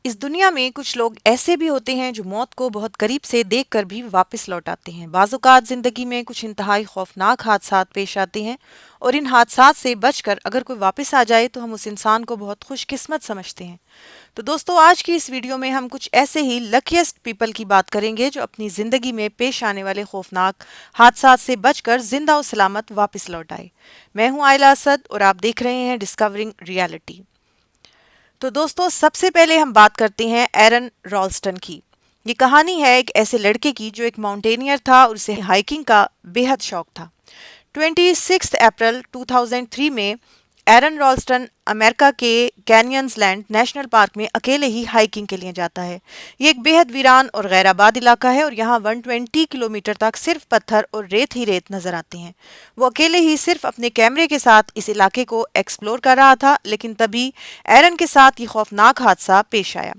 इस दुनिया में कुछ लोग ऐसे भी होते हैं जो मौत को बहुत करीब से देखकर भी वापस लौट आते हैं। बाज़-औक़ात ज़िंदगी में कुछ इंतहाई खौफनाक हादसात पेश आते हैं और इन हादसात से बचकर अगर कोई वापस आ जाए तो हम उस इंसान को बहुत खुशकिस्मत समझते हैं। तो दोस्तों, आज की इस वीडियो में हम कुछ ऐसे ही लकीएस्ट पीपल की बात करेंगे जो अपनी ज़िंदगी में पेश आने वाले खौफनाक हादसात से बचकर जिंदा और सलामत वापस लौट आए। मैं हूं आयला असद और आप देख रहे हैं डिस्कवरिंग रियलिटी। तो दोस्तों, सबसे पहले हम बात करते हैं एरन रॉल्स्टन की। ये कहानी है एक ऐसे लड़के की जो एक माउंटेनियर था और उसे हाइकिंग का बेहद शौक था। 26 अप्रैल 2003 में एरन रॉल्स्टन अमेरिका के कैनियंस लैंड नेशनल पार्क में अकेले ही हाइकिंग के लिए जाता है। ये एक बेहद वीरान और गैराबाद इलाका है और यहाँ 120 किलोमीटर तक सिर्फ पत्थर और रेत ही रेत नजर आते हैं। वो अकेले ही सिर्फ अपने कैमरे के साथ इस इलाके को एक्सप्लोर कर रहा था, लेकिन तभी एरन के साथ ये खौफनाक हादसा पेश आया।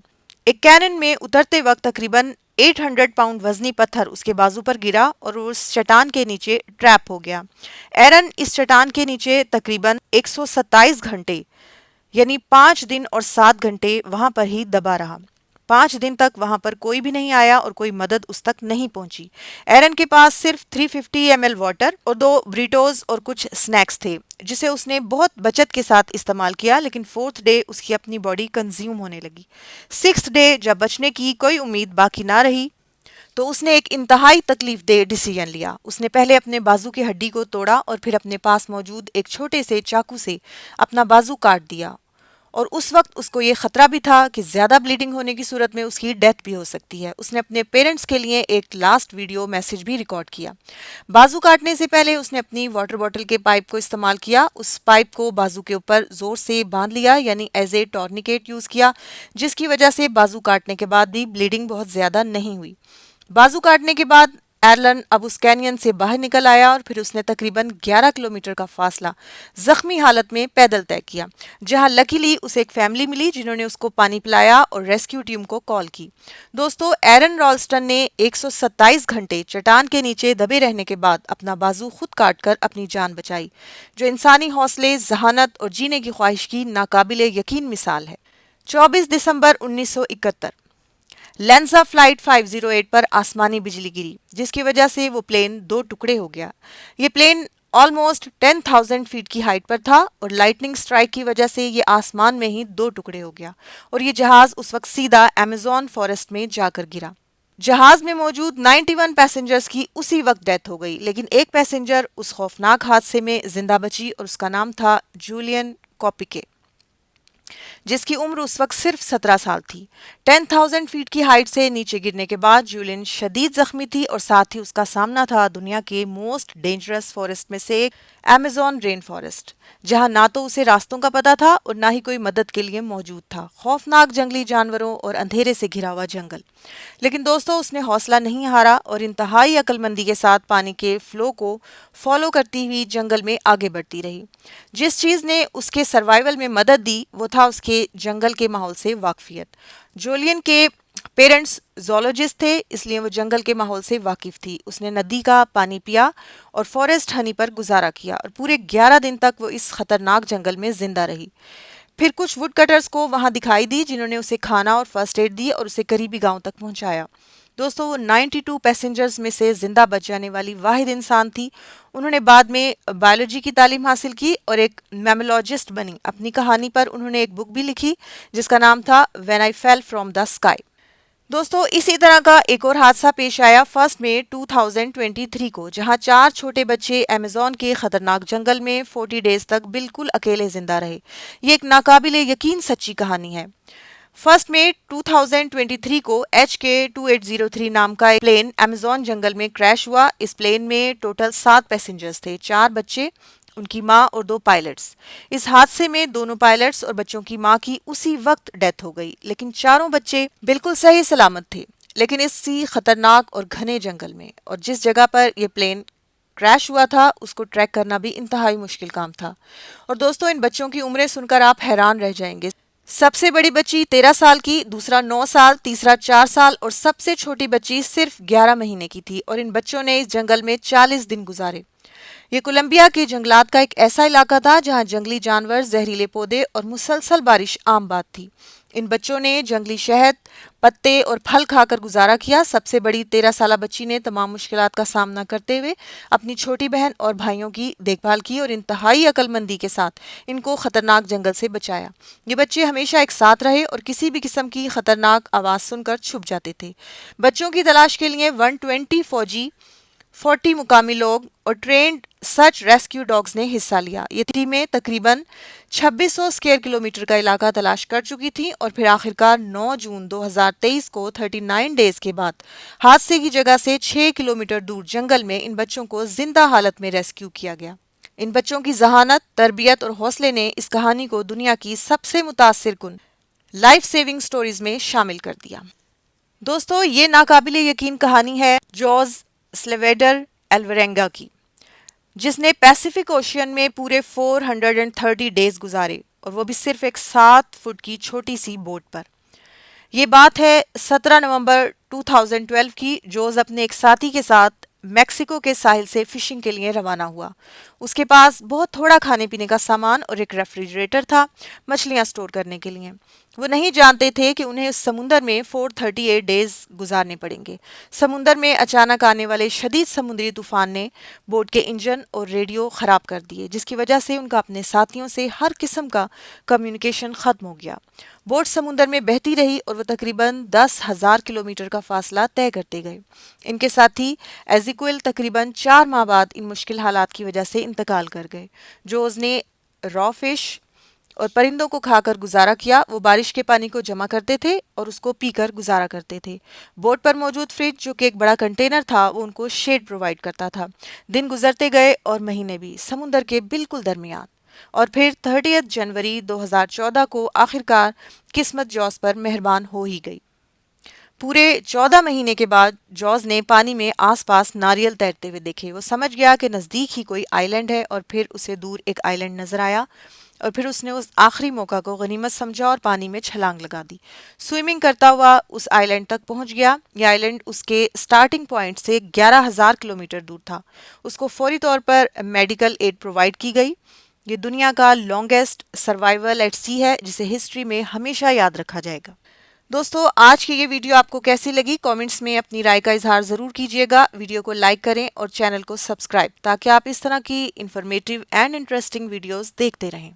एक कैनन में उतरते वक्त तकरीबन 800 पाउंड वजनी पत्थर उसके बाजू पर गिरा और वो उस चट्टान के नीचे ट्रैप हो गया। एरन इस चट्टान के नीचे तकरीबन 127 घंटे यानी 5 दिन और 7 घंटे वहां पर ही दबा रहा। 5 दिन तक वहां पर कोई भी नहीं आया और कोई मदद उस तक नहीं पहुंची। एरन के पास सिर्फ 350 ml वाटर और 2 ब्रिटोज और कुछ स्नैक्स थे, जिसे उसने बहुत बचत के साथ इस्तेमाल किया, लेकिन 4th डे उसकी अपनी बॉडी कंज्यूम होने लगी। 6th डे जब बचने की कोई उम्मीद बाकी ना रही तो उसने एक इंतहाई तकलीफ दे डिसीजन लिया। उसने पहले अपने बाजू की हड्डी को तोड़ा और फिर अपने पास मौजूद एक छोटे से चाकू से अपना बाजू काट दिया। और उस वक्त उसको ये खतरा भी था कि ज्यादा ब्लीडिंग होने की सूरत में उसकी डेथ भी हो सकती है। उसने अपने पेरेंट्स के लिए एक लास्ट वीडियो मैसेज भी रिकॉर्ड किया। बाजू काटने से पहले उसने अपनी वाटर बॉटल के पाइप को इस्तेमाल किया। उस पाइप को बाजू के ऊपर जोर से बांध लिया, यानी एज ए टॉर्निकेट यूज किया, जिसकी वजह से बाजू काटने के बाद भी ब्लीडिंग बहुत ज्यादा नहीं हुई। बाजू काटने के बाद एरलन अब उस कैनियन से बाहर निकल आया और फिर उसने तकरीबन 11 किलोमीटर का फासला जख्मी हालत में पैदल तय किया, जहां लकीली उसे एक फैमिली मिली जिन्होंने उसको पानी पिलाया और रेस्क्यू टीम को कॉल की। दोस्तों, एरन रॉल्स्टन ने 127 घंटे चट्टान के नीचे दबे रहने के बाद अपना बाजू खुद काटकर अपनी जान बचाई, जो इंसानी हौसले, जहानत और जीने की ख्वाहिश की नाकाबिले यकीन मिसाल है। 24 दिसंबर 1971 लेंजा फ्लाइट 508 पर आसमानी बिजली गिरी, जिसकी वजह से वो प्लेन 2 टुकड़े हो गया। ये प्लेन ऑलमोस्ट 10,000 फीट की हाइट पर था और लाइटनिंग स्ट्राइक की वजह से ये आसमान में ही 2 टुकड़े हो गया और ये जहाज उस वक्त सीधा अमेजोन फॉरेस्ट में जाकर गिरा। जहाज में मौजूद 91 पैसेंजर्स की उसी वक्त डेथ हो गई, लेकिन एक पैसेंजर उस खौफनाक हादसे में जिंदा बची और उसका नाम था जूलियन कॉपिके, जिसकी उम्र उस वक्त सिर्फ 17 साल थी। 10,000 फीट की हाइट से नीचे गिरने के बाद जूलियन शदीद जख्मी थी और साथ ही उसका सामना था दुनिया के मोस्ट डेंजरस फॉरेस्ट में से एक, अमेजोन रेन फॉरेस्ट, जहां ना तो उसे रास्तों का पता था और ना ही कोई मदद के लिए मौजूद था। खौफनाक जंगली जानवरों और अंधेरे से घिरा हुआ जंगल। लेकिन दोस्तों, उसने हौसला नहीं हारा और इंतहाई अक्लमंदी के साथ पानी के फ्लो को फॉलो करती हुई जंगल में आगे बढ़ती रही। जिस चीज ने उसके सर्वाइवल में मदद दी वो था उसके जंगल के माहौल से वाकफियत। जोलियन के पेरेंट्स जोलॉजिस्ट थे, इसलिए वो जंगल के माहौल से वाकिफ थी। उसने नदी का पानी पिया और फॉरेस्ट हनी पर गुजारा किया और पूरे 11 दिन तक वो इस खतरनाक जंगल में जिंदा रही। फिर कुछ वुड कटर्स को वहां दिखाई दी, जिन्होंने उसे खाना और फर्स्ट एड दी और उसे करीबी गांव तक पहुंचाया। दोस्तों, वो 92 पैसेंजर्स में से जिंदा बच जाने वाली वाहिद इंसान थी। उन्होंने बाद में बायोलॉजी की तालीम हासिल की और एक मैमोलॉजिस्ट बनी। अपनी कहानी पर उन्होंने एक बुक भी लिखी जिसका नाम था when I fell from the sky. दोस्तों, इसी तरह का एक और हादसा पेश आया 1 मई 2023 को, जहां 4 छोटे बच्चे अमेजोन के खतरनाक जंगल में 40 डेज तक बिल्कुल अकेले जिंदा रहे। ये एक नाकाबिले यकीन सच्ची कहानी है। 1 मई 2023 को HK2803 नाम का एक प्लेन अमेजोन जंगल में क्रैश हुआ। इस प्लेन में टोटल 7 पैसेंजर्स थे, 4 बच्चे, उनकी माँ और 2 पायलट्स। इस हादसे में दोनों पायलट्स और बच्चों की माँ की उसी वक्त डेथ हो गई, लेकिन चारों बच्चे बिल्कुल सही सलामत थे। लेकिन इसी खतरनाक और घने जंगल में और जिस जगह पर यह प्लेन क्रैश हुआ था उसको ट्रैक करना भी इंतहाई मुश्किल काम था। और दोस्तों, इन बच्चों की उम्रें सुनकर आप हैरान रह जाएंगे। सबसे बड़ी बच्ची 13 साल की, दूसरा 9 साल, तीसरा 4 साल और सबसे छोटी बच्ची सिर्फ 11 महीने की थी। और इन बच्चों ने इस जंगल में 40 दिन गुजारे। ये कोलंबिया के जंगलात का एक ऐसा इलाका था जहां जंगली जानवर, जहरीले पौधे और मुसलसल बारिश आम बात थी। ان بچوں نے جنگلی شہد، پتے اور پھل کھا کر گزارا کیا۔ سب سے بڑی 13 سالہ بچی نے تمام مشکلات کا سامنا کرتے ہوئے اپنی چھوٹی بہن اور بھائیوں کی دیکھ بھال کی اور انتہائی عقل مندی کے ساتھ ان کو خطرناک جنگل سے بچایا۔ یہ بچے ہمیشہ ایک ساتھ رہے اور کسی بھی قسم کی خطرناک آواز سن کر چھپ جاتے تھے۔ بچوں کی تلاش کے لیے 120 فوجی، 40 مقامی لوگ اور ٹرینڈ سرچ ریسکیو ڈاگز نے حصہ لیا۔ یہ ٹیمیں تقریباً 2600 اسکوائر کلومیٹر کا علاقہ تلاش کر چکی تھیں اور پھر آخرکار 9 جون 2023 کو 39 ڈیز کے بعد حادثے کی جگہ سے 6 کلومیٹر دور جنگل میں ان بچوں کو زندہ حالت میں ریسکیو کیا گیا۔ ان بچوں کی ذہانت، تربیت اور حوصلے نے اس کہانی کو دنیا کی سب سے متاثر کن لائف سیونگ سٹوریز میں شامل کر دیا۔ دوستو، یہ ناقابل یقین کہانی ہے جوز سلیویڈر ایلورینگا کی، جس نے پیسیفک اوشین میں پورے 430 ڈیز گزارے، اور وہ بھی صرف ایک 7 فٹ کی چھوٹی سی بوٹ پر۔ یہ بات ہے 17 نومبر 2012 کی۔ جوز اپنے ایک ساتھی کے ساتھ میکسیکو کے ساحل سے فشنگ کے لیے روانہ ہوا۔ اس کے پاس بہت تھوڑا کھانے پینے کا سامان اور ایک ریفریجریٹر تھا مچھلیاں سٹور کرنے کے لیے۔ وہ نہیں جانتے تھے کہ انہیں اس سمندر میں 438 ڈیز گزارنے پڑیں گے۔ سمندر میں اچانک آنے والے شدید سمندری طوفان نے بوٹ کے انجن اور ریڈیو خراب کر دیے، جس کی وجہ سے ان کا اپنے ساتھیوں سے ہر قسم کا کمیونیکیشن ختم ہو گیا۔ بوٹ سمندر میں بہتی رہی اور وہ تقریباً 10,000 کلومیٹر کا فاصلہ طے کرتے گئے۔ ان کے ساتھی ایزیکوئل تقریباً 4 ماہ بعد ان مشکل حالات کی وجہ سے انتقال کر گئے۔ جوز نے را فش اور پرندوں کو کھا کر گزارا کیا۔ وہ بارش کے پانی کو جمع کرتے تھے اور اس کو پی کر گزارا کرتے تھے۔ بوٹ پر موجود فریج، جو کہ ایک بڑا کنٹینر تھا، وہ ان کو شیڈ پرووائڈ کرتا تھا۔ دن گزرتے گئے اور مہینے بھی، سمندر کے بالکل درمیان، اور پھر 30 جنوری 2014 کو آخرکار قسمت جوز پر مہربان ہو ہی گئی۔ پورے 14 مہینے کے بعد جوز نے پانی میں آس پاس ناریل تیرتے ہوئے دیکھے۔ وہ سمجھ گیا کہ نزدیک ہی کوئی آئی لینڈ ہے، اور پھر اسے دور ایک آئی لینڈ نظر آیا، اور پھر اس نے اس آخری موقع کو غنیمت سمجھا اور پانی میں چھلانگ لگا دی۔ سوئمنگ کرتا ہوا اس آئی لینڈ تک پہنچ گیا۔ یہ آئی لینڈ اس کے سٹارٹنگ پوائنٹ سے 11,000 کلومیٹر دور تھا۔ اس کو فوری طور پر میڈیکل ایڈ پرووائڈ کی گئی۔ یہ دنیا کا لانگیسٹ سروائیول ایٹ سی ہے، جسے ہسٹری میں ہمیشہ یاد رکھا جائے گا۔ دوستو، آج کی یہ ویڈیو آپ کو کیسی لگی؟ کامنٹس میں اپنی رائے کا اظہار ضرور کیجیے گا۔ ویڈیو کو لائک کریں اور چینل کو سبسکرائب، تاکہ آپ اس طرح کی انفارمیٹیو اینڈ انٹرسٹنگ ویڈیوز دیکھتے رہیں۔